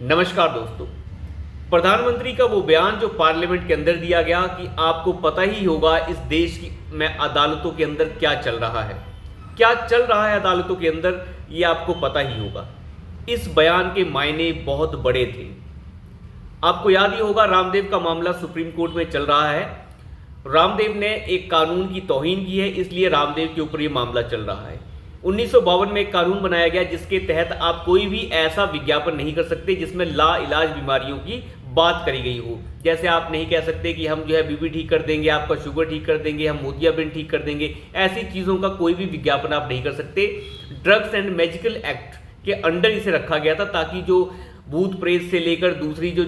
नमस्कार दोस्तों। प्रधानमंत्री का वो बयान जो पार्लियामेंट के अंदर दिया गया कि आपको पता ही होगा इस देश की में अदालतों के अंदर क्या चल रहा है, क्या चल रहा है अदालतों के अंदर, ये आपको पता ही होगा। इस बयान के मायने बहुत बड़े थे। आपको याद ही होगा रामदेव का मामला सुप्रीम कोर्ट में चल रहा है। रामदेव ने एक कानून की तौहीन की है, इसलिए रामदेव के ऊपर ये मामला चल रहा है। 1952 में एक कानून बनाया गया जिसके तहत आप कोई भी ऐसा विज्ञापन नहीं कर सकते जिसमें लाइलाज बीमारियों की बात करी गई हो। जैसे आप नहीं कह सकते कि हम जो है बीपी ठीक कर देंगे, आपका शुगर ठीक कर देंगे, हम मोतियाबिंद ठीक कर देंगे। ऐसी चीज़ों का कोई भी विज्ञापन आप नहीं कर सकते। ड्रग्स एंड मेडिकल एक्ट के अंडर इसे रखा गया था ताकि जो भूत प्रेत से लेकर दूसरी जो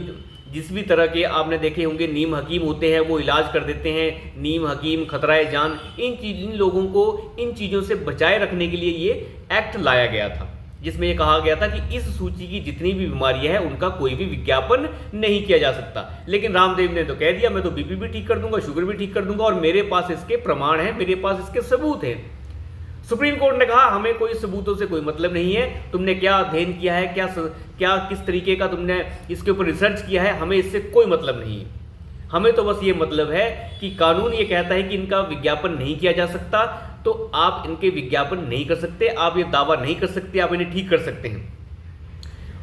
जिस भी तरह के आपने देखे होंगे नीम हकीम होते हैं वो इलाज कर देते हैं, नीम हकीम, खतराए जान, इन लोगों को इन चीज़ों से बचाए रखने के लिए ये एक्ट लाया गया था, जिसमें ये कहा गया था कि इस सूची की जितनी भी बीमारियां हैं उनका कोई भी विज्ञापन नहीं किया जा सकता। लेकिन रामदेव ने तो कह दिया मैं तो बीपी भी ठीक कर दूंगा, शुगर भी ठीक कर दूंगा और मेरे पास इसके प्रमाण हैं, मेरे पास इसके सबूत हैं। सुप्रीम कोर्ट ने कहा हमें कोई सबूतों से कोई मतलब नहीं है, तुमने क्या अध्ययन किया है, क्या किस तरीके का तुमने इसके ऊपर रिसर्च किया है, हमें इससे कोई मतलब नहीं है। हमें तो बस ये मतलब है कि कानून ये कहता है कि इनका विज्ञापन नहीं किया जा सकता, तो आप इनके विज्ञापन नहीं कर सकते, आप ये दावा नहीं कर सकते, आप इन्हें ठीक कर सकते हैं।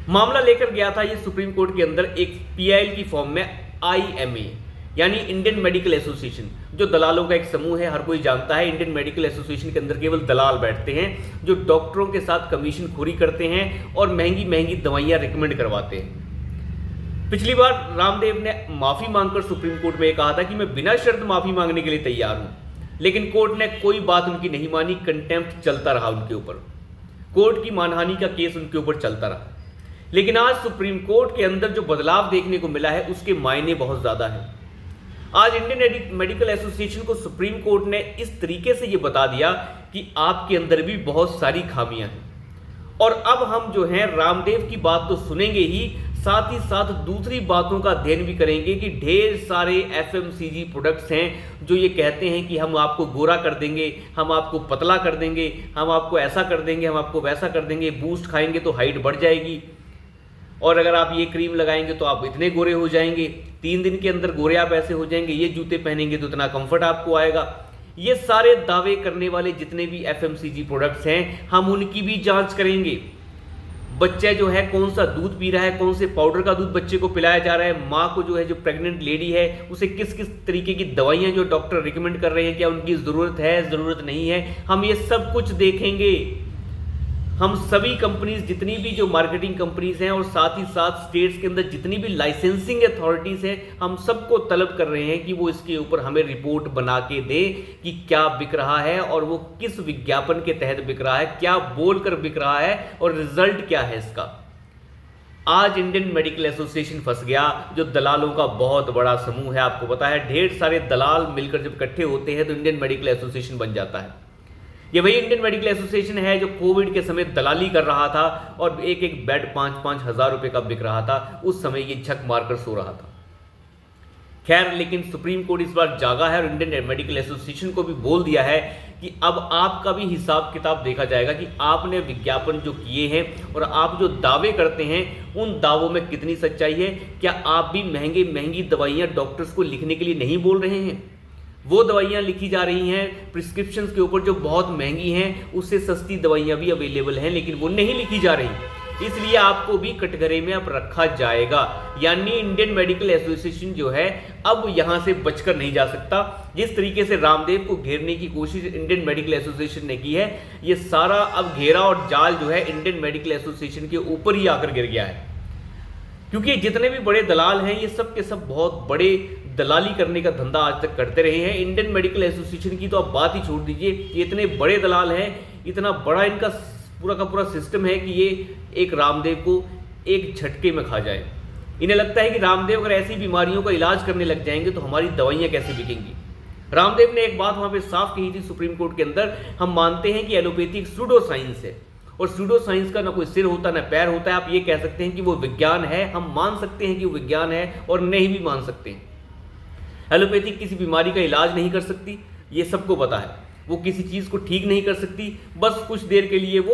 मामला लेकर गया था ये सुप्रीम कोर्ट के अंदर एक पीआईएल की फॉर्म में IMA यानी इंडियन मेडिकल एसोसिएशन, जो दलालों का एक समूह है। हर कोई जानता है इंडियन मेडिकल एसोसिएशन के अंदर केवल दलाल बैठते हैं जो डॉक्टरों के साथ कमीशन खोरी करते हैं और महंगी महंगी दवाइयां रिकमेंड करवाते हैं। पिछली बार रामदेव ने माफी मांगकर सुप्रीम कोर्ट में कहा था कि मैं बिना शर्त माफी मांगने के लिए तैयार हूं, लेकिन कोर्ट ने कोई बात उनकी नहीं मानी। कंटेम्प्ट चलता रहा उनके ऊपर, कोर्ट की मानहानि का केस उनके ऊपर चलता रहा। लेकिन आज सुप्रीम कोर्ट के अंदर जो बदलाव देखने को मिला है उसके मायने बहुत ज्यादा है। आज इंडियन मेडिकल एसोसिएशन को सुप्रीम कोर्ट ने इस तरीके से ये बता दिया कि आपके अंदर भी बहुत सारी खामियां हैं। और अब हम जो हैं रामदेव की बात तो सुनेंगे ही, साथ ही साथ दूसरी बातों का अध्ययन भी करेंगे कि ढेर सारे FMCG प्रोडक्ट्स हैं जो ये कहते हैं कि हम आपको गोरा कर देंगे, हम आपको पतला कर देंगे, हम आपको ऐसा कर देंगे, हम आपको वैसा कर देंगे, बूस्ट खाएंगे तो हाइट बढ़ जाएगी, और अगर आप ये क्रीम लगाएंगे तो आप इतने गोरे हो जाएंगे, 3 दिन के अंदर गोरे आप ऐसे हो जाएंगे, ये जूते पहनेंगे तो इतना कंफर्ट आपको आएगा। ये सारे दावे करने वाले जितने भी FMCG प्रोडक्ट्स हैं हम उनकी भी जांच करेंगे। बच्चा जो है कौन सा दूध पी रहा है, कौन से पाउडर का दूध बच्चे को पिलाया जा रहा है, माँ को जो है जो प्रेग्नेंट लेडी है उसे किस किस तरीके की दवाइयाँ जो डॉक्टर रिकमेंड कर रहे हैं, क्या उनकी ज़रूरत है, ज़रूरत नहीं है, हम ये सब कुछ देखेंगे। हम सभी कंपनीज जितनी भी जो मार्केटिंग कंपनीज हैं और साथ ही साथ स्टेट्स के अंदर जितनी भी लाइसेंसिंग अथॉरिटीज हैं, हम सबको तलब कर रहे हैं कि वो इसके ऊपर हमें रिपोर्ट बना के दे कि क्या बिक रहा है और वो किस विज्ञापन के तहत बिक रहा है, क्या बोलकर बिक रहा है और रिजल्ट क्या है इसका। आज इंडियन मेडिकल एसोसिएशन फंस गया, जो दलालों का बहुत बड़ा समूह है। आपको पता है ढेर सारे दलाल मिलकर जब इकट्ठे होते हैं तो इंडियन मेडिकल एसोसिएशन बन जाता है। ये वही इंडियन मेडिकल एसोसिएशन है जो कोविड के समय दलाली कर रहा था और एक एक बेड 5-5 हज़ार रुपए का बिक रहा था। उस समय ये झक मारकर सो रहा था। खैर, लेकिन सुप्रीम कोर्ट इस बार जागा है और इंडियन मेडिकल एसोसिएशन को भी बोल दिया है कि अब आपका भी हिसाब किताब देखा जाएगा कि आपने विज्ञापन जो किए हैं और आप जो दावे करते हैं उन दावों में कितनी सच्चाई है। क्या आप भी महंगी महंगी दवाइयाँ डॉक्टर्स को लिखने के लिए नहीं बोल रहे हैं? वो दवाइयाँ लिखी जा रही हैं प्रिस्क्रिप्शन के ऊपर जो बहुत महंगी हैं, उससे सस्ती दवाइयाँ भी अवेलेबल हैं, लेकिन वो नहीं लिखी जा रही। इसलिए आपको भी कटघरे में अब रखा जाएगा। यानी इंडियन मेडिकल एसोसिएशन जो है अब यहाँ से बचकर नहीं जा सकता। जिस तरीके से रामदेव को घेरने की कोशिश इंडियन मेडिकल एसोसिएशन ने की है, ये सारा अब घेरा और जाल जो है इंडियन मेडिकल एसोसिएशन के ऊपर ही आकर गिर गया है। क्योंकि जितने भी बड़े दलाल हैं ये सब के सब बहुत बड़े दलाली करने का धंधा आज तक करते रहे हैं। इंडियन मेडिकल एसोसिएशन की तो आप बात ही छोड़ दीजिए, ये इतने बड़े दलाल हैं, इतना बड़ा इनका पूरा का पूरा सिस्टम है कि ये एक रामदेव को एक झटके में खा जाए। इन्हें लगता है कि रामदेव अगर ऐसी बीमारियों का इलाज करने लग जाएंगे तो हमारी दवाइयाँ कैसे बिकेंगी। रामदेव ने एक बात वहाँ पे साफ कही थी सुप्रीम कोर्ट के अंदर, हम मानते हैं कि एलोपैथी एक सूडो साइंस है और सूडो साइंस का ना कोई सिर होता ना पैर होता है। आप ये कह सकते हैं कि वो विज्ञान है, हम मान सकते हैं कि वो विज्ञान है और नहीं भी मान सकते हैं। एलोपैथी किसी बीमारी का इलाज नहीं कर सकती, ये सबको पता है। वो किसी चीज़ को ठीक नहीं कर सकती, बस कुछ देर के लिए वो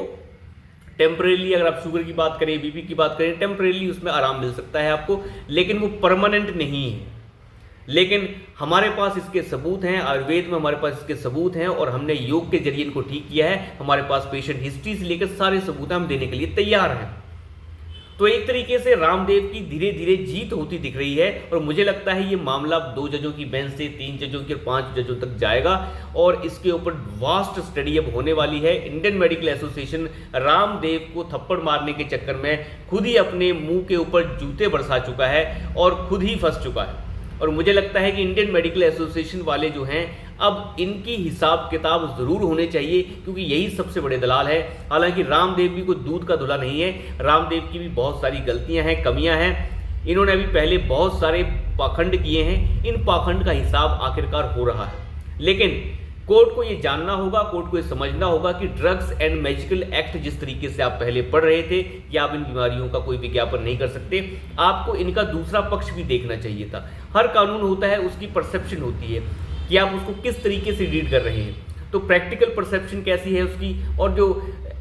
टेम्परेली अगर आप शुगर की बात करें, बीपी की बात करें, टेम्परेली उसमें आराम मिल सकता है आपको, लेकिन वो परमानेंट नहीं है। लेकिन हमारे पास इसके सबूत हैं, आयुर्वेद में हमारे पास इसके सबूत हैं और हमने योग के जरिए इनको ठीक किया है। हमारे पास पेशेंट हिस्ट्री से लेकर सारे सबूत हम देने के लिए तैयार हैं। तो एक तरीके से रामदेव की धीरे धीरे जीत होती दिख रही है और मुझे लगता है ये मामला 2 जजों की बेंच से 3 जजों की और 5 जजों तक जाएगा और इसके ऊपर वास्ट स्टडी अब होने वाली है। इंडियन मेडिकल एसोसिएशन रामदेव को थप्पड़ मारने के चक्कर में खुद ही अपने मुंह के ऊपर जूते बरसा चुका है और खुद ही फंस चुका है। और मुझे लगता है कि इंडियन मेडिकल एसोसिएशन वाले जो हैं अब इनकी हिसाब किताब ज़रूर होने चाहिए, क्योंकि यही सबसे बड़े दलाल है। हालांकि रामदेव भी कोई दूध का धुला नहीं है, रामदेव की भी बहुत सारी गलतियां हैं, कमियां हैं। इन्होंने अभी पहले बहुत सारे पाखंड किए हैं, इन पाखंड का हिसाब आखिरकार हो रहा है। लेकिन कोर्ट को ये जानना होगा, कोर्ट को ये समझना होगा कि ड्रग्स एंड मैजिकल एक्ट जिस तरीके से आप पहले पढ़ रहे थे कि आप इन बीमारियों का कोई विज्ञापन नहीं कर सकते, आपको इनका दूसरा पक्ष भी देखना चाहिए था। हर कानून होता है, उसकी परसेप्शन होती है कि आप उसको किस तरीके से रीड कर रहे हैं। तो प्रैक्टिकल परसेप्शन कैसी है उसकी, और जो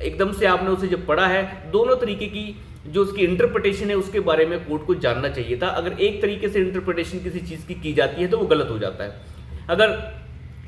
एकदम से आपने उसे जब पढ़ा है, दोनों तरीके की जो उसकी इंटरप्रिटेशन है उसके बारे में कोर्ट को जानना चाहिए था। अगर एक तरीके से इंटरप्रिटेशन किसी चीज़ की जाती है तो वो गलत हो जाता है। अगर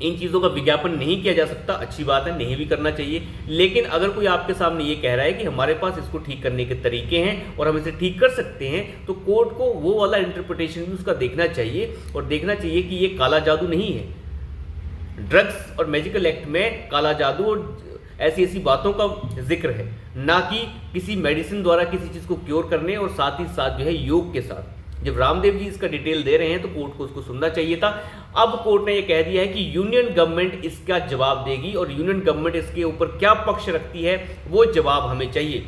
इन चीज़ों का विज्ञापन नहीं किया जा सकता, अच्छी बात है, नहीं भी करना चाहिए। लेकिन अगर कोई आपके सामने ये कह रहा है कि हमारे पास इसको ठीक करने के तरीके हैं और हम इसे ठीक कर सकते हैं, तो कोर्ट को वो वाला इंटरप्रिटेशन भी उसका देखना चाहिए और देखना चाहिए कि ये काला जादू नहीं है। ड्रग्स और मैजिकल एक्ट में काला जादू और ऐसी ऐसी बातों का जिक्र है, ना कि किसी मेडिसिन द्वारा किसी चीज़ को क्योर करने और साथ ही साथ जो है योग के साथ। जब रामदेव जी इसका डिटेल दे रहे हैं तो कोर्ट को उसको सुनना चाहिए था। अब कोर्ट ने यह कह दिया है कि यूनियन गवर्नमेंट इसका जवाब देगी और यूनियन गवर्नमेंट इसके ऊपर क्या पक्ष रखती है वो जवाब हमें चाहिए।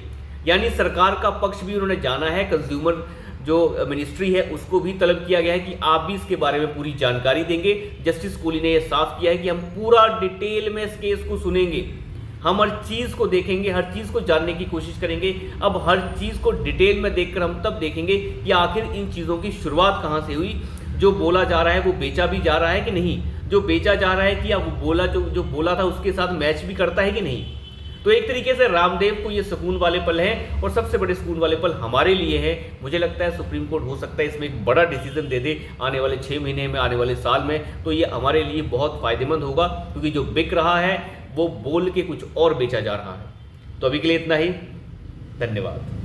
यानी सरकार का पक्ष भी उन्होंने जाना है, कंज्यूमर जो मिनिस्ट्री है उसको भी तलब किया गया है कि आप भी इसके बारे में पूरी जानकारी देंगे। जस्टिस कोहली ने यह साफ किया है कि हम पूरा डिटेल में इस केस को सुनेंगे, हम हर चीज़ को देखेंगे, हर चीज़ को जानने की कोशिश करेंगे। अब हर चीज़ को डिटेल में देखकर हम तब देखेंगे कि आखिर इन चीज़ों की शुरुआत कहाँ से हुई। जो बोला जा रहा है वो बेचा भी जा रहा है कि नहीं, जो बेचा जा रहा है कि अब बोला जो बोला था उसके साथ मैच भी करता है कि नहीं। तो एक तरीके से रामदेव को ये सुकून वाले पल हैं और सबसे बड़े सुकून वाले पल हमारे लिए हैं। मुझे लगता है सुप्रीम कोर्ट हो सकता है इसमें एक बड़ा डिसीजन दे दे आने वाले 6 महीने में, आने वाले साल में। तो ये हमारे लिए बहुत फ़ायदेमंद होगा, क्योंकि जो बिक रहा है वो बोल के कुछ और बेचा जा रहा है। तो अभी के लिए इतना ही, धन्यवाद।